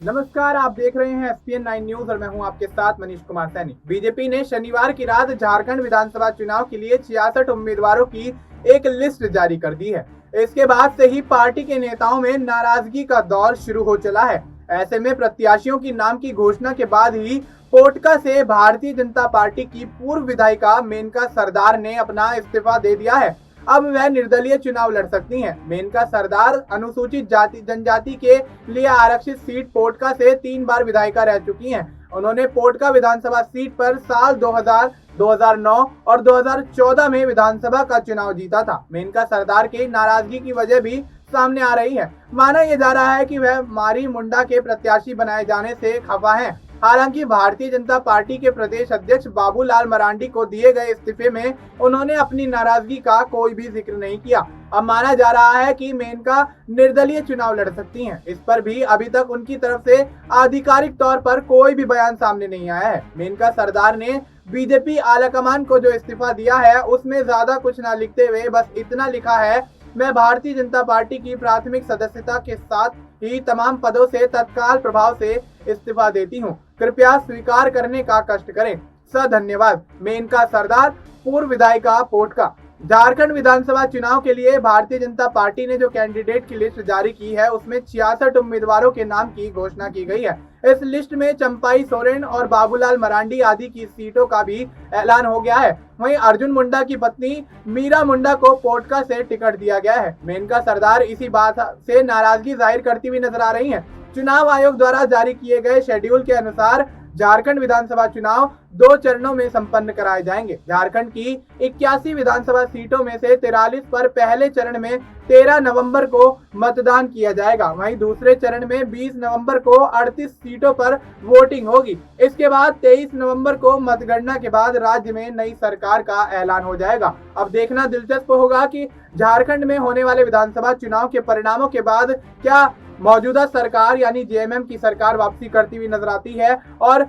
नमस्कार, आप देख रहे हैं एसपीएन 9 न्यूज और मैं हूं आपके साथ मनीष कुमार सैनी। बीजेपी ने शनिवार की रात झारखंड विधानसभा चुनाव के लिए 66 उम्मीदवारों की एक लिस्ट जारी कर दी है। इसके बाद से ही पार्टी के नेताओं में नाराजगी का दौर शुरू हो चला है। ऐसे में प्रत्याशियों की नाम की घोषणा के बाद ही पोटका से भारतीय जनता पार्टी की पूर्व विधायिका मेनका सरदार ने अपना इस्तीफा दे दिया है। अब वह निर्दलीय चुनाव लड़ सकती हैं। मेनका सरदार अनुसूचित जाति जनजाति के लिए आरक्षित सीट पोटका से 3 बार विधायिका रह चुकी हैं। उन्होंने पोटका विधानसभा सीट पर साल 2000, 2009 और 2014 में विधानसभा का चुनाव जीता था। मेनका सरदार की नाराजगी की वजह भी सामने आ रही है। माना यह जा रहा है कि वह मारी मुंडा के प्रत्याशी बनाए जाने से खफा हैं। हालांकि भारतीय जनता पार्टी के प्रदेश अध्यक्ष बाबूलाल मरांडी को दिए गए इस्तीफे में उन्होंने अपनी नाराजगी का कोई भी जिक्र नहीं किया। अब माना जा रहा है कि मेनका निर्दलीय चुनाव लड़ सकती हैं। इस पर भी अभी तक उनकी तरफ से आधिकारिक तौर पर कोई भी बयान सामने नहीं आया है। मेनका सरदार ने बीजेपी आलाकमान को जो इस्तीफा दिया है उसमें ज्यादा कुछ ना लिखते हुए बस इतना लिखा है, मैं भारतीय जनता पार्टी की प्राथमिक सदस्यता के साथ ही तमाम पदों से तत्काल प्रभाव से इस्तीफा देती हूं। कृपया स्वीकार करने का कष्ट करें। धन्यवाद। मेनका सरदार, पूर्व विधायिका पोटका। झारखंड विधानसभा चुनाव के लिए भारतीय जनता पार्टी ने जो कैंडिडेट की लिस्ट जारी की है उसमें 66 उम्मीदवारों के नाम की घोषणा की गई है। इस लिस्ट में चंपाई सोरेन और बाबूलाल मरांडी आदि की सीटों का भी ऐलान हो गया है। वहीं अर्जुन मुंडा की पत्नी मीरा मुंडा को पोटका से टिकट दिया गया है। मेनका सरदार इसी बात से नाराजगी जाहिर करती हुई नजर आ रही हैं। चुनाव आयोग द्वारा जारी किए गए शेड्यूल के अनुसार झारखंड विधानसभा चुनाव 2 चरणों में संपन्न कराए जाएंगे। झारखंड की 81 विधानसभा सीटों में से 43 पर पहले चरण में 13 नवंबर को मतदान किया जाएगा। वहीं दूसरे चरण में 20 नवंबर को 38 सीटों पर वोटिंग होगी। इसके बाद 23 नवंबर को मतगणना के बाद राज्य में नई सरकार का ऐलान हो जाएगा। अब देखना दिलचस्प होगा कि झारखंड में होने वाले विधानसभा चुनाव के परिणामों के बाद क्या मौजूदा सरकार यानी जेएमएम की सरकार वापसी करती हुई नजर आती है और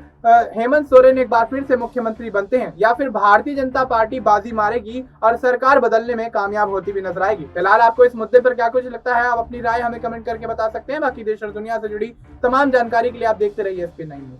हेमंत सोरेन एक बार फिर से मुख्यमंत्री बनते हैं, या फिर भारतीय जनता पार्टी बाजी मारेगी और सरकार बदलने में कामयाब होती हुई नजर आएगी। फिलहाल आपको इस मुद्दे पर क्या कुछ लगता है, आप अपनी राय हमें कमेंट करके बता सकते हैं। बाकी देश और दुनिया से जुड़ी तमाम जानकारी के लिए आप देखते रहिए एसपीएन 9 न्यूज।